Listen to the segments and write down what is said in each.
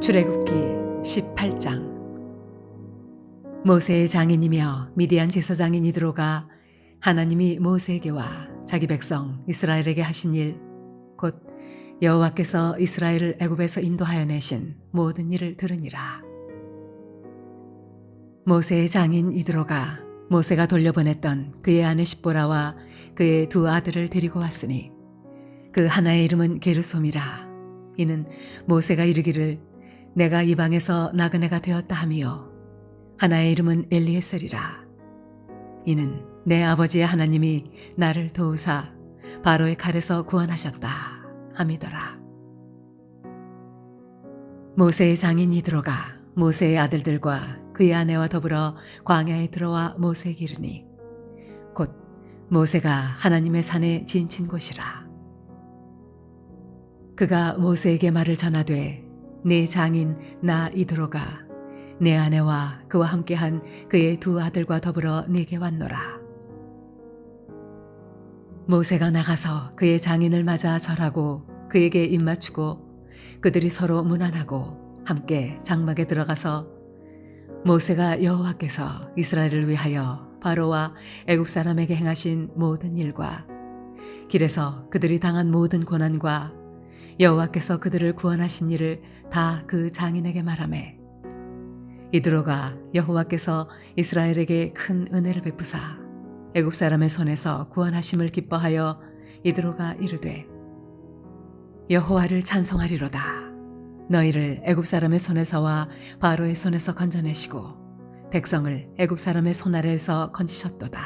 출애굽기 18장. 모세의 장인이며 미디안 제사장인 이드로가 하나님이 모세에게와 자기 백성 이스라엘에게 하신 일, 곧 여호와께서 이스라엘을 애굽에서 인도하여 내신 모든 일을 들으니라. 모세의 장인 이드로가 모세가 돌려보냈던 그의 아내 십보라와 그의 두 아들을 데리고 왔으니 그 하나의 이름은 게르솜이라. 이는 모세가 이르기를 내가 이방에서 나그네가 되었다 하며, 하나의 이름은 엘리에셀이라. 이는 내 아버지의 하나님이 나를 도우사 바로의 칼에서 구원하셨다 함이더라. 모세의 장인 이드로가 모세의 아들들과 그의 아내와 더불어 광야에 들어와 모세에게 이르니 곧 모세가 하나님의 산에 지친 곳이라. 그가 모세에게 말을 전하되 네 장인 나 이드로가 내 아내와 그와 함께한 그의 두 아들과 더불어 네게 왔노라. 모세가 나가서 그의 장인을 맞아 절하고 그에게 입맞추고 그들이 서로 문안하고 함께 장막에 들어가서 모세가 여호와께서 이스라엘을 위하여 바로와 애굽 사람에게 행하신 모든 일과 길에서 그들이 당한 모든 고난과 여호와께서 그들을 구원하신 일을 다 그 장인에게 말하매, 이드로가 여호와께서 이스라엘에게 큰 은혜를 베푸사 애굽 사람의 손에서 구원하심을 기뻐하여 이드로가 이르되 여호와를 찬송하리로다. 너희를 애굽 사람의 손에서와 바로의 손에서 건져내시고 백성을 애굽 사람의 손 아래에서 건지셨도다.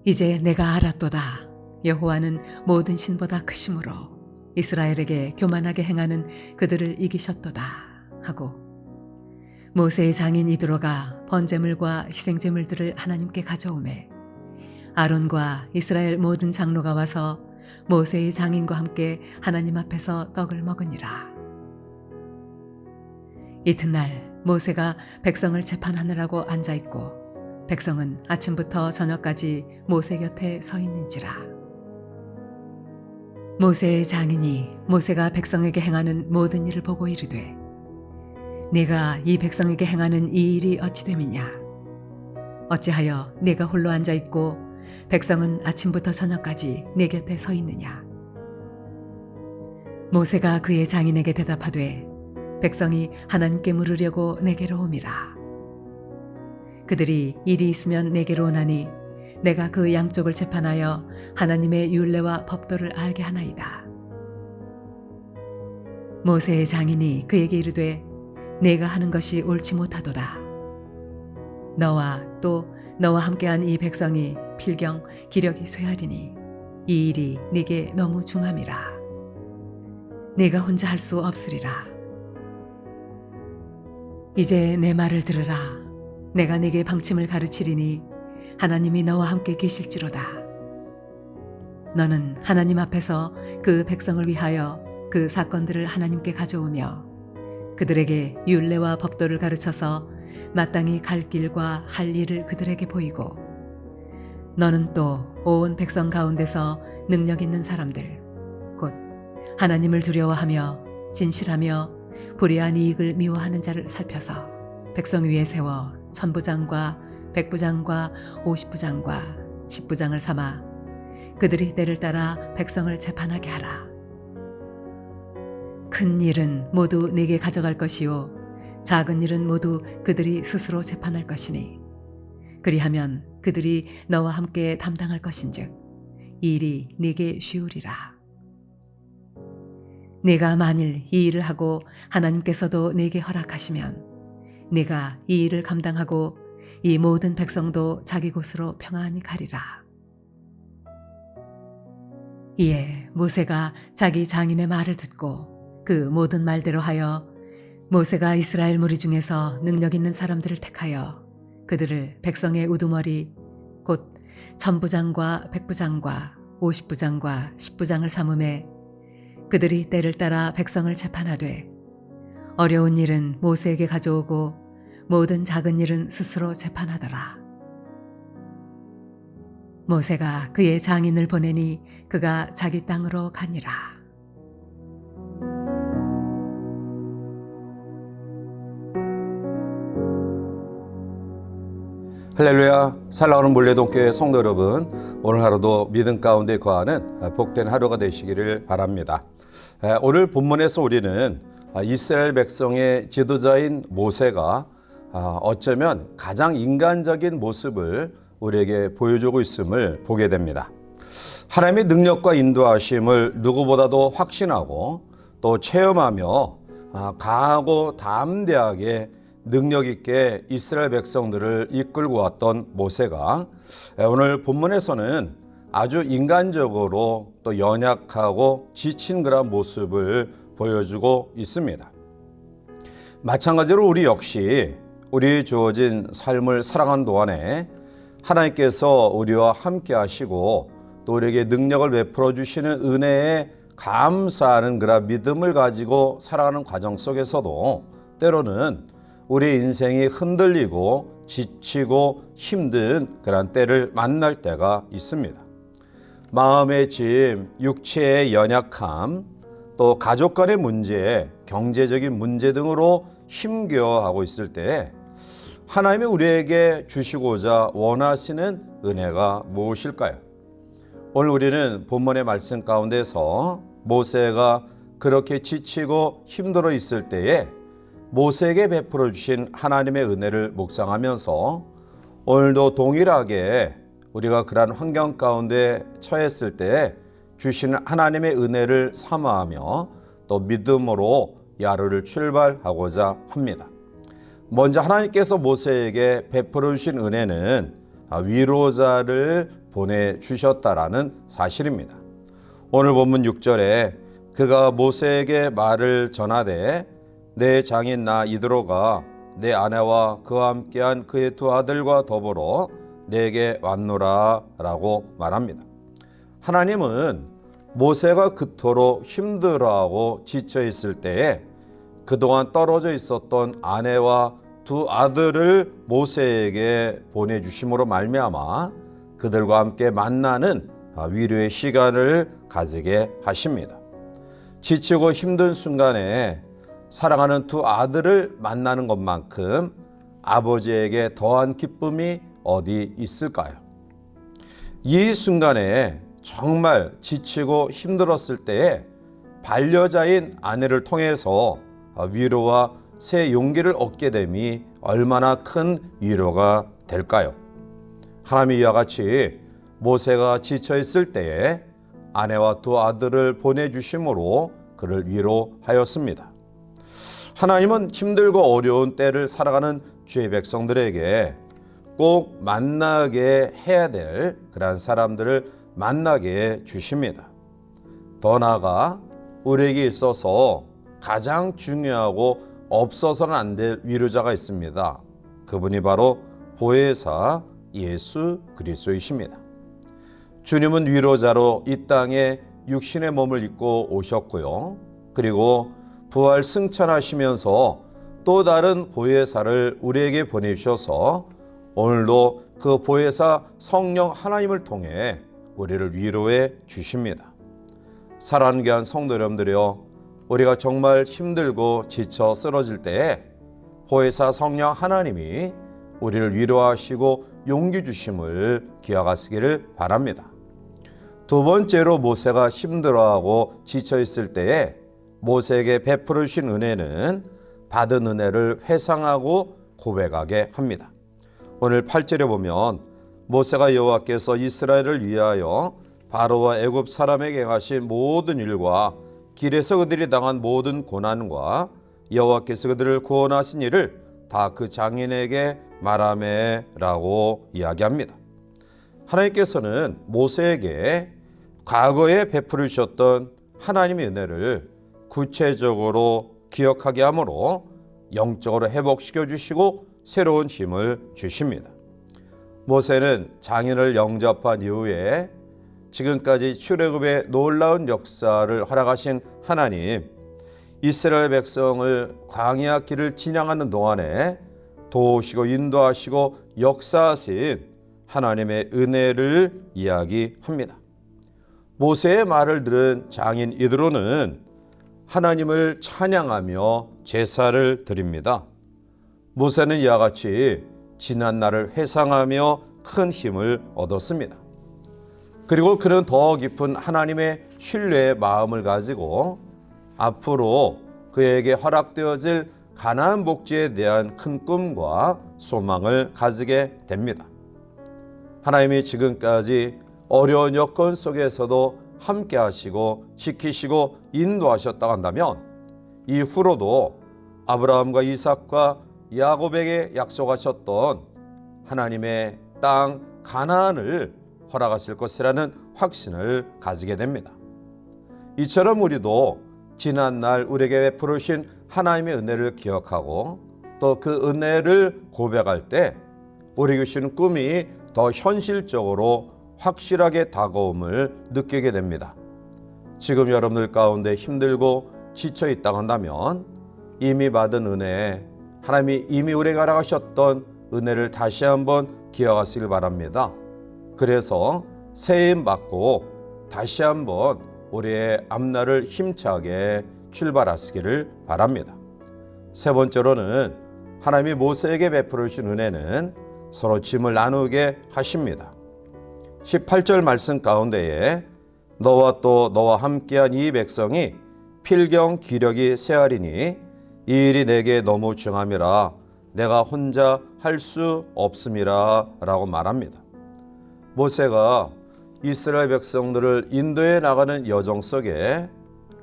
이제 내가 알았도다. 여호와는 모든 신보다 크심으로 이스라엘에게 교만하게 행하는 그들을 이기셨도다 하고, 모세의 장인 이드로가 번제물과 희생제물들을 하나님께 가져오매 아론과 이스라엘 모든 장로가 와서 모세의 장인과 함께 하나님 앞에서 떡을 먹으니라. 이튿날 모세가 백성을 재판하느라고 앉아있고 백성은 아침부터 저녁까지 모세 곁에 서 있는지라. 모세의 장인이 모세가 백성에게 행하는 모든 일을 보고 이르되 네가 이 백성에게 행하는 이 일이 어찌 됨이냐? 어찌하여 네가 홀로 앉아있고 백성은 아침부터 저녁까지 네 곁에 서 있느냐? 모세가 그의 장인에게 대답하되 백성이 하나님께 물으려고 내게로 오미라. 그들이 일이 있으면 내게로 오나니 내가 그 양쪽을 재판하여 하나님의 율례와 법도를 알게 하나이다. 모세의 장인이 그에게 이르되 내가 하는 것이 옳지 못하도다. 너와 또 너와 함께한 이 백성이 필경 기력이 쇠하리니 이 일이 네게 너무 중함이라. 네가 혼자 할 수 없으리라. 이제 내 말을 들으라. 내가 네게 방침을 가르치리니 하나님이 너와 함께 계실지로다. 너는 하나님 앞에서 그 백성을 위하여 그 사건들을 하나님께 가져오며 그들에게 율례와 법도를 가르쳐서 마땅히 갈 길과 할 일을 그들에게 보이고, 너는 또 온 백성 가운데서 능력 있는 사람들 곧 하나님을 두려워하며 진실하며 불의한 이익을 미워하는 자를 살펴서 백성 위에 세워 천부장과 백부장과 50부장과 10부장을 삼아 그들이 때를 따라 백성을 재판하게 하라. 큰 일은 모두 네게 가져갈 것이요 작은 일은 모두 그들이 스스로 재판할 것이니 그리하면 그들이 너와 함께 담당할 것인즉 이 일이 네게 쉬우리라. 네가 만일 이 일을 하고 하나님께서도 네게 허락하시면 네가 이 일을 감당하고 이 모든 백성도 자기 곳으로 평안히 가리라. 이에 모세가 자기 장인의 말을 듣고 그 모든 말대로 하여 모세가 이스라엘 무리 중에서 능력 있는 사람들을 택하여 그들을 백성의 우두머리 곧 천부장과 백부장과 50부장과 10부장을 삼음에 그들이 때를 따라 백성을 재판하되 어려운 일은 모세에게 가져오고 모든 작은 일은 스스로 재판하더라. 모세가 그의 장인을 보내니 그가 자기 땅으로 가니라. 할렐루야, 살아가는 물레동교회 성도 여러분, 오늘 하루도 믿음 가운데 거하는 복된 하루가 되시기를 바랍니다. 오늘 본문에서 우리는 이스라엘 백성의 지도자인 모세가 어쩌면 가장 인간적인 모습을 우리에게 보여주고 있음을 보게 됩니다. 하나님의 능력과 인도하심을 누구보다도 확신하고 또 체험하며 강하고 담대하게 능력 있게 이스라엘 백성들을 이끌고 왔던 모세가 오늘 본문에서는 아주 인간적으로 또 연약하고 지친 그런 모습을 보여주고 있습니다. 마찬가지로 우리 역시 우리 주어진 삶을 살아가는 동안에 하나님께서 우리와 함께 하시고 또 우리에게 능력을 베풀어 주시는 은혜에 감사하는 그런 믿음을 가지고 살아가는 과정 속에서도 때로는 우리 인생이 흔들리고 지치고 힘든 그런 때를 만날 때가 있습니다. 마음의 짐, 육체의 연약함, 또 가족 간의 문제, 경제적인 문제 등으로 힘겨워하고 있을 때 하나님이 우리에게 주시고자 원하시는 은혜가 무엇일까요? 오늘 우리는 본문의 말씀 가운데서 모세가 그렇게 지치고 힘들어 있을 때에 모세에게 베풀어 주신 하나님의 은혜를 묵상하면서 오늘도 동일하게 우리가 그러한 환경 가운데 처했을 때 주시는 하나님의 은혜를 사모하며 또 믿음으로 이 하루를 출발하고자 합니다. 먼저 하나님께서 모세에게 베풀어 주신 은혜는 위로자를 보내주셨다라는 사실입니다. 오늘 본문 6절에 그가 모세에게 말을 전하되 내 장인 나 이드로가 내 아내와 그와 함께한 그의 두 아들과 더불어 내게 왔노라 라고 말합니다. 하나님은 모세가 그토록 힘들어하고 지쳐있을 때에 그동안 떨어져 있었던 아내와 두 아들을 모세에게 보내주심으로 말미암아 그들과 함께 만나는 위로의 시간을 가지게 하십니다. 지치고 힘든 순간에 사랑하는 두 아들을 만나는 것만큼 아버지에게 더한 기쁨이 어디 있을까요? 이 순간에 정말 지치고 힘들었을 때에 반려자인 아내를 통해서 위로와 새 용기를 얻게 됨이 얼마나 큰 위로가 될까요? 하나님이 이와 같이 모세가 지쳐 있을 때에 아내와 두 아들을 보내주심으로 그를 위로하였습니다. 하나님은 힘들고 어려운 때를 살아가는 주의 백성들에게 꼭 만나게 해야 될 그러한 사람들을 만나게 주십니다. 더 나아가 우리에게 있어서 가장 중요하고 없어서는 안 될 위로자가 있습니다. 그분이 바로 보혜사 예수 그리스도이십니다. 주님은 위로자로 이 땅에 육신의 몸을 입고 오셨고요. 그리고 부활 승천하시면서 또 다른 보혜사를 우리에게 보내주셔서 오늘도 그 보혜사 성령 하나님을 통해 우리를 위로해 주십니다. 사랑하는 귀한 성도 여러분들이여, 우리가 정말 힘들고 지쳐 쓰러질 때에 보혜사 성령 하나님이 우리를 위로하시고 용기 주심을 기억하시기를 바랍니다. 두 번째로 모세가 힘들어하고 지쳐 있을 때에 모세에게 베풀어 주신 은혜는 받은 은혜를 회상하고 고백하게 합니다. 오늘 8절에 보면 모세가 여호와께서 이스라엘을 위하여 바로와 애굽 사람에게 행하신 모든 일과 길에서 그들이 당한 모든 고난과 여호와께서 그들을 구원하신 일을 다 그 장인에게 말하매라고 이야기합니다. 하나님께서는 모세에게 과거에 베풀어 주셨던 하나님의 은혜를 구체적으로 기억하게 함으로 영적으로 회복시켜 주시고 새로운 힘을 주십니다. 모세는 장인을 영접한 이후에 지금까지 출애굽의 놀라운 역사를 허락하신 하나님, 이스라엘 백성을 광야 길을 지나가는 동안에 도우시고 인도하시고 역사하신 하나님의 은혜를 이야기합니다. 모세의 말을 들은 장인 이드로는 하나님을 찬양하며 제사를 드립니다. 모세는 이와 같이 지난 날을 회상하며 큰 힘을 얻었습니다. 그리고 그는 더 깊은 하나님의 신뢰의 마음을 가지고 앞으로 그에게 허락되어질 가나안 복지에 대한 큰 꿈과 소망을 가지게 됩니다. 하나님이 지금까지 어려운 여건 속에서도 함께 하시고 지키시고 인도하셨다고 한다면 이후로도 아브라함과 이삭과 야곱에게 약속하셨던 하나님의 땅 가나안을 허락하실 것이라는 확신을 가지게 됩니다. 이처럼 우리도 지난날 우리에게 베풀으신 하나님의 은혜를 기억하고 또 그 은혜를 고백할 때 우리에게 주신 꿈이 더 현실적으로 확실하게 다가옴을 느끼게 됩니다. 지금 여러분들 가운데 힘들고 지쳐 있다고 한다면 이미 받은 은혜, 하나님이 이미 우리에게 허락하셨던 은혜를 다시 한번 기억하시길 바랍니다. 그래서 새힘 받고 다시 한번 우리의 앞날을 힘차게 출발하시기를 바랍니다. 세 번째로는 하나님이 모세에게 베풀어 주신 은혜는 서로 짐을 나누게 하십니다. 18절 말씀 가운데에 너와 또 너와 함께한 이 백성이 필경 기력이 쇠하리니 이 일이 내게 너무 중함이라 내가 혼자 할 수 없음이라 라고 말합니다. 모세가 이스라엘 백성들을 인도해 나가는 여정 속에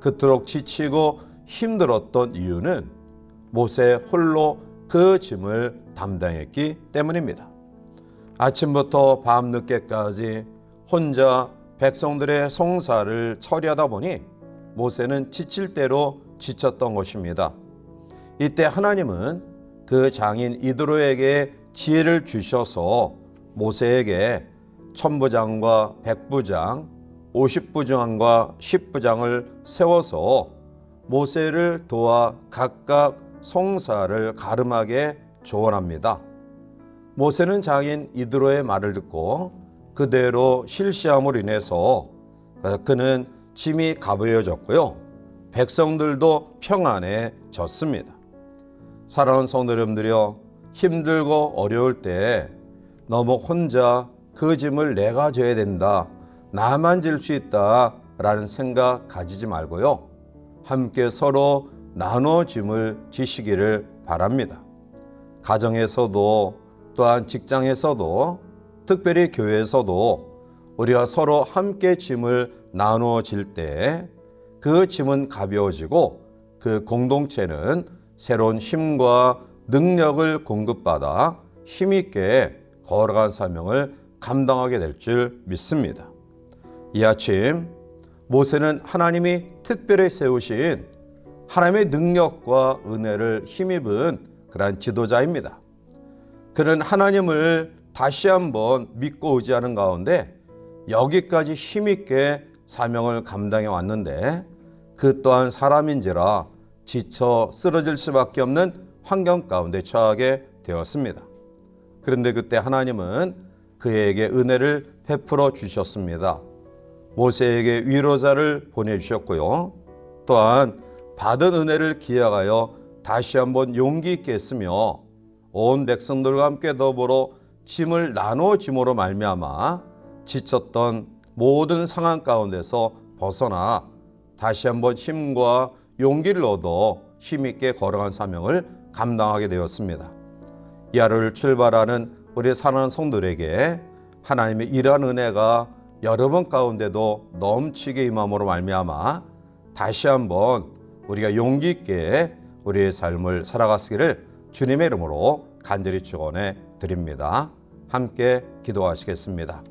그토록 지치고 힘들었던 이유는 모세 홀로 그 짐을 담당했기 때문입니다. 아침부터 밤늦게까지 혼자 백성들의 송사를 처리하다 보니 모세는 지칠 대로 지쳤던 것입니다. 이때 하나님은 그 장인 이드로에게 지혜를 주셔서 모세에게 천부장과 백부장, 50부장과 10부장을 세워서 모세를 도와 각각 송사를 가름하게 조언합니다. 모세는 장인 이드로의 말을 듣고 그대로 실시함으로 인해서 그는 짐이 가벼워졌고요. 백성들도 평안해졌습니다. 사랑하는 성도 여러분들이여, 힘들고 어려울 때 너무 혼자 그 짐을 내가 져야 된다, 나만 질 수 있다 라는 생각 가지지 말고요. 함께 서로 나눠 짐을 지시기를 바랍니다. 가정에서도 또한 직장에서도 특별히 교회에서도 우리가 서로 함께 짐을 나누어 질 때 그 짐은 가벼워지고 그 공동체는 새로운 힘과 능력을 공급받아 힘있게 걸어간 사명을 감당하게 될 줄 믿습니다. 이 아침 모세는 하나님이 특별히 세우신 하나님의 능력과 은혜를 힘입은 그러한 지도자입니다. 그는 하나님을 다시 한번 믿고 의지하는 가운데 여기까지 힘있게 사명을 감당해 왔는데 그 또한 사람인지라 지쳐 쓰러질 수밖에 없는 환경 가운데 처하게 되었습니다. 그런데 그때 하나님은 그에게 은혜를 베풀어 주셨습니다. 모세에게 위로자를 보내주셨고요. 또한 받은 은혜를 기억하여 다시 한번 용기 있게 했으며 온 백성들과 함께 더불어 짐을 나누어 짐으로 말미암아 지쳤던 모든 상황 가운데서 벗어나 다시 한번 힘과 용기를 얻어 힘있게 걸어간 사명을 감당하게 되었습니다. 이 하루를 출발하는 우리 사랑하는 성도들에게 하나님의 이러한 은혜가 여러분 가운데도 넘치게 임함으로 말미암아 다시 한번 우리가 용기 있게 우리의 삶을 살아가시기를 주님의 이름으로 간절히 축원해 드립니다. 함께 기도하시겠습니다.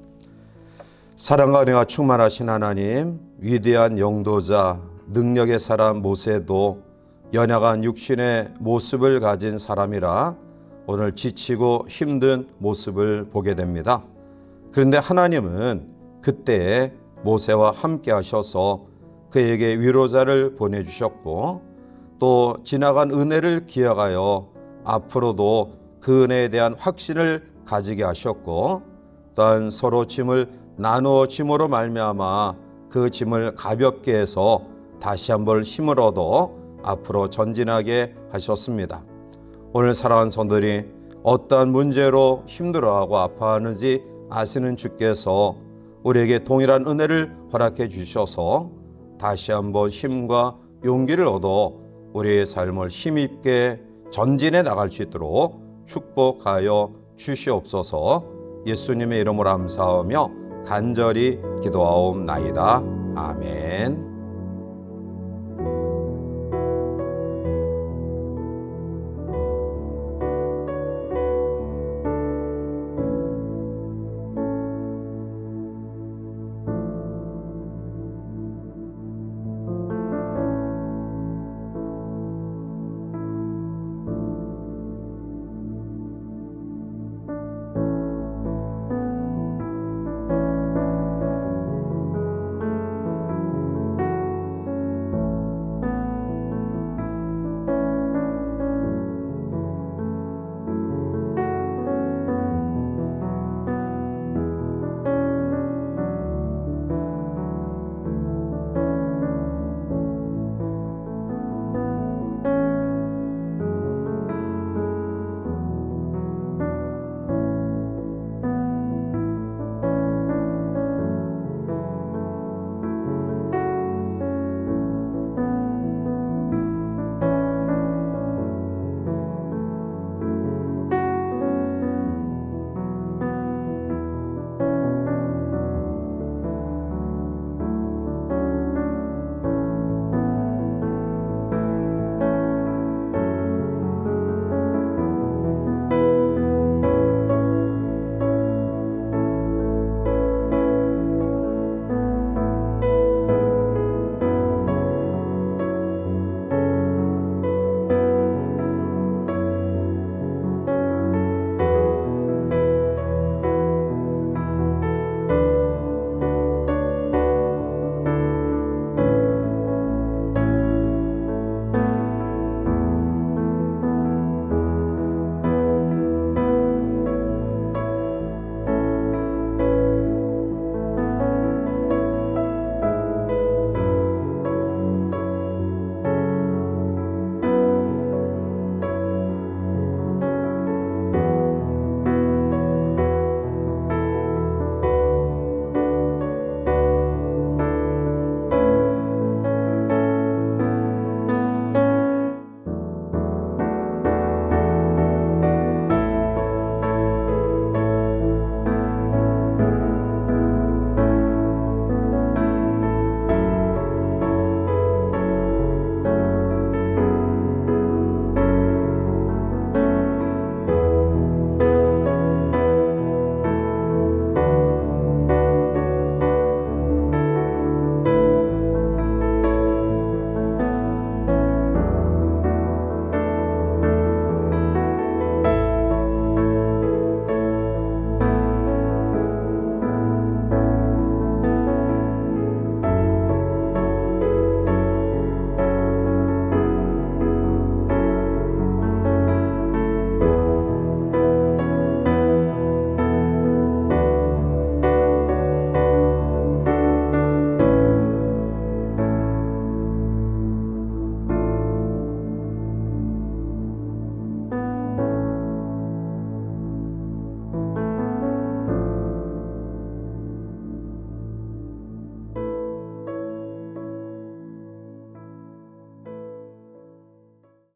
사랑과 은혜가 충만하신 하나님, 위대한 영도자, 능력의 사람 모세도 연약한 육신의 모습을 가진 사람이라 오늘 지치고 힘든 모습을 보게 됩니다. 그런데 하나님은 그때 모세와 함께 하셔서 그에게 위로자를 보내주셨고 또 지나간 은혜를 기억하여 앞으로도 그 은혜에 대한 확신을 가지게 하셨고 또한 서로 짐을 나누어 짐으로 말미암아 그 짐을 가볍게 해서 다시 한번 힘을 얻어 앞으로 전진하게 하셨습니다. 오늘 사랑하는 성도들이 어떠한 문제로 힘들어하고 아파하는지 아시는 주께서 우리에게 동일한 은혜를 허락해 주셔서 다시 한번 힘과 용기를 얻어 우리의 삶을 힘있게 전진해 나갈 수 있도록 축복하여 주시옵소서. 예수님의 이름으로 감사하며 간절히 기도하옵나이다. 아멘.